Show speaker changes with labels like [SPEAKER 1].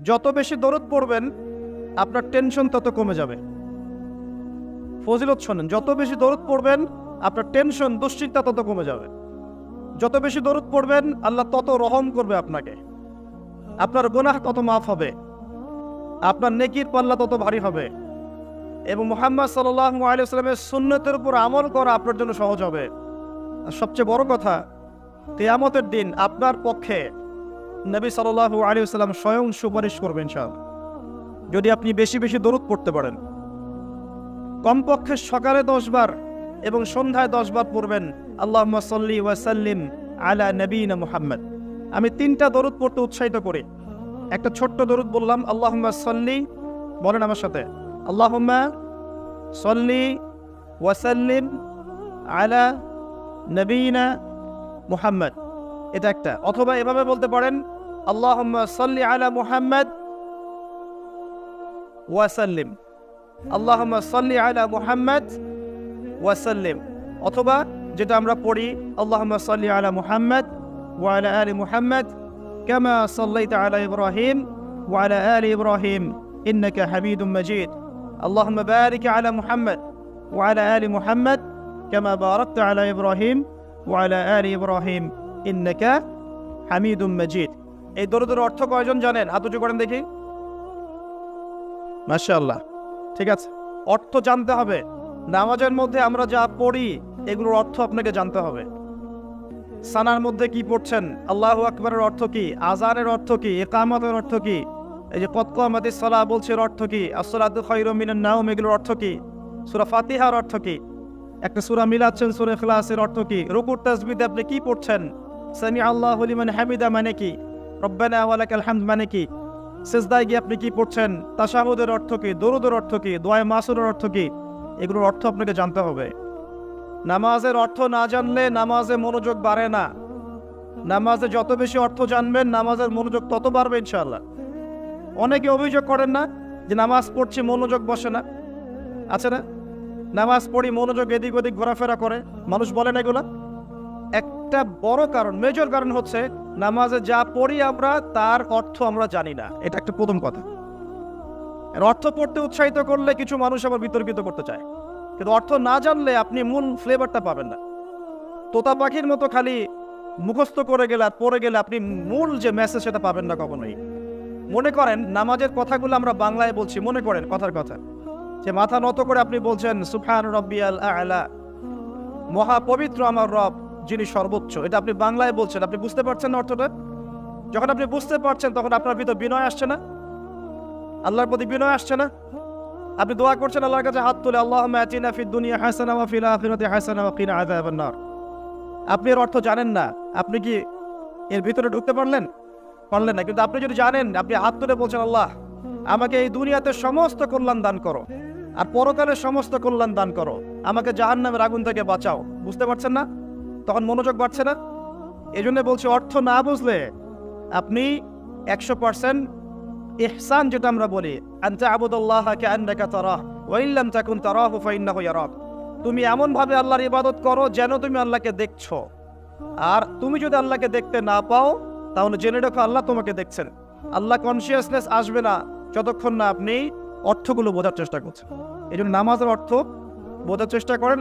[SPEAKER 1] যত বেশি দরুদ পড়বেন আপনার টেনশন তত কমে যাবে। ফজিলত শোনেন, যত বেশি দরুদ পড়বেন আপনার টেনশন দুশ্চিন্তা তত কমে যাবে। যত বেশি দরুদ পড়বেন আল্লাহ তত রহম করবে আপনাকে, আপনার গুনাহ তত মাফ হবে, আপনার নেকির পাল্লা তত ভারী হবে এবং মুহাম্মদ সাল্লাল্লাহু আলাইহি ওয়াসাল্লামের সুন্নতের উপর আমল করা আপনার জন্য সহজ হবে। আর সবচেয়ে বড় কথা, কিয়ামতের দিন আপনার পক্ষে নবী সাল্লাল্লাহু আলাইহি ওয়াসাল্লাম স্বয়ং সুপারিশ করবেন ইনশাআল্লাহ, যদি আপনি বেশি বেশি দরুদ পড়তে পারেন। কমপক্ষে সকালে 10 বার এবং সন্ধ্যায় 10 বার পড়বেন আল্লাহুম্মা সাল্লি ওয়া সাল্লিম আলা নবিয়িনা মুহাম্মদ। আমি 3টা দরুদ পড়তে উৎসাহিত করি। একটা ছোট্ট দরুদ বললাম, আল্লাহুম্মা সাল্লি, বলেন আমার সাথে, আল্লাহুম্মা সাল্লি ওয়া সাল্লিম আলা নবিয়িনা মুহাম্মদ, এটা একটা। অথবা এভাবে বলতে পারেন, আল্লাহুম্মা সাল্লি আলা মুহাম্মদ ওয়া সাল্লিম, আল্লাহুম্মা সাল্লি আলা মুহাম্মদ ওয়া সাল্লিম। অথবা যেটা আমরা পড়ি, আল্লাহুম্মা সাল্লি আলা মুহাম্মদ ওয়া আলা আলি মুহাম্মদ কামা সাল্লাইতা আলা ইব্রাহিম ওয়া আলা আলি ইব্রাহিম ইন্নাকা হামিদুম মাজিদ, আল্লাহুম্মা বারিক আলা মুহাম্মদ ওয়া আলা আলি মুহাম্মদ কামা বারাকতা আলা ইব্রাহিম ওয়া আলা আলি ইব্রাহিম ইন্নাকা হামিদুম মাজিদ। এই দরুদের অর্থ কয়জন জানেন? হাত উঁচু করেন দেখি। মাশাআল্লাহ, ঠিক আছে। অর্থ জানতে হবে। নামাজের মধ্যে আমরা যা পড়ি এগুলোর অর্থ আপনাকে জানতে হবে। সানার মধ্যে কি পড়ছেন, আল্লাহু আকবারের অর্থ কি, আজানের অর্থ কি, ইকামতের অর্থ কি, এই যে কদ কামাতিস সালাহ বলছে এর অর্থ কি, আসসালাতু খায়রুম মিনান নাওম এগুলোর অর্থ কি, সূরা ফাতিহার অর্থ কি, একটা সূরা মিলাচ্ছেন সূরা ইখলাসের অর্থ কি, রুকুর তাসবিহতে আপনি কি পড়ছেন, সামি আল্লাহু লিমান হামিদা মানে কি, রব্বানা ওয়া লাকাল হামদ মানে কি, সিজদায় গিয়ে আপনি কি পড়ছেন, তাশাহুদের অর্থ কি, দরুদের অর্থ কি, দোয়ায়ে মাসুরের অর্থ কি, এগুলোর অর্থ আপনাকে জানতে হবে। নামাজের অর্থ না জানলে নামাজে মনোযোগ বাড়ে না। নামাজে যত বেশি অর্থ জানবেন নামাজের মনোযোগ তত বাড়বে ইনশাআল্লাহ। অনেকে অভিযোগ করেন না যে নামাজ পড়ছি মনোযোগ বসে না, আছে না? নামাজ পড়ি মনোযোগ এদিক ওদিক ঘোরাফেরা করে, মানুষ বলেন এগুলা। একটা বড় কারণ, মেজর কারণ হচ্ছে নামাজে যা পড়ি আমরা তার অর্থ আমরা জানি না। এটা একটা প্রথম কথা। এর অর্থ পড়তে উৎসাহিত করলে কিছু মানুষ আবার বিতর্কিত করতে চায়, কিন্তু অর্থ না জানলে আপনি মূল ফ্লেভারটা পাবেন না। তোতা পাখির মতো খালি মুখস্থ করে গেলে আর পড়ে গেলে আপনি মূল যে মেসেজ সেটা পাবেন না কখনোই। মনে করেন নামাজের কথাগুলো আমরা বাংলায় বলছি, মনে করেন কথার কথা, যে মাথা নত করে আপনি বলছেন সুবহান রাব্বিয়াল আ'লা, মহা পবিত্র আমার রব যিনি সর্বোচ্চ, এটা আপনি বাংলায় বলছেন। আপনি বুঝতে পারছেন না অর্থটা? যখন আপনি বুঝতে পারছেন তখন আপনার ভিতর বিনয় আসছে না? আল্লাহর প্রতি বিনয় আসছে না? আপনি দোয়া করছেন আল্লাহর কাছে হাত তুলে, আল্লাহুম্মা আতিনা ফিদ দুনিয়া হাসানা ওয়া ফিল আখিরাতি হাসানা ওয়া কিনা আযাবান নার। আপনি এর অর্থ জানেন না, আপনি কি এর ভিতরে ঢুকতে পারলেন? পারলেন না। কিন্তু আপনি যদি জানেন, আপনি হাত তুলে বলছেন, আল্লাহ আমাকে এই দুনিয়াতে সমস্ত কল্যাণ দান করো আর পরকালে সমস্ত কল্যাণ দান করো, আমাকে জাহান্নামের আগুন থেকে বাঁচাও। বুঝতে পারছেন না? তখন মনোযোগ বাড়ছে না? এই জন্য বলছি, অর্থ না বুঝলে আপনি 100% ইহসান যেটা আমরা বলি, আনতা আবুদুল্লাহ কাআন্নাকা তারাহ ওয়া ইন লাম তাকুন তারাহু ফাইন্নাহু ইয়ারাক, তুমি এমন ভাবে আল্লাহর ইবাদত করো যেন তুমি আল্লাহকে দেখছো। আর তুমি যদি আল্লাহকে দেখতে না পাও তাহলে জেনে রাখো আল্লাহ তোমাকে দেখছেন। আল্লাহ কনসিয়াসনেস আসবে না যতক্ষণ না আপনি অর্থগুলো বোঝার চেষ্টা করছেন। এই জন্য নামাজের অর্থ বোঝার চেষ্টা করেন।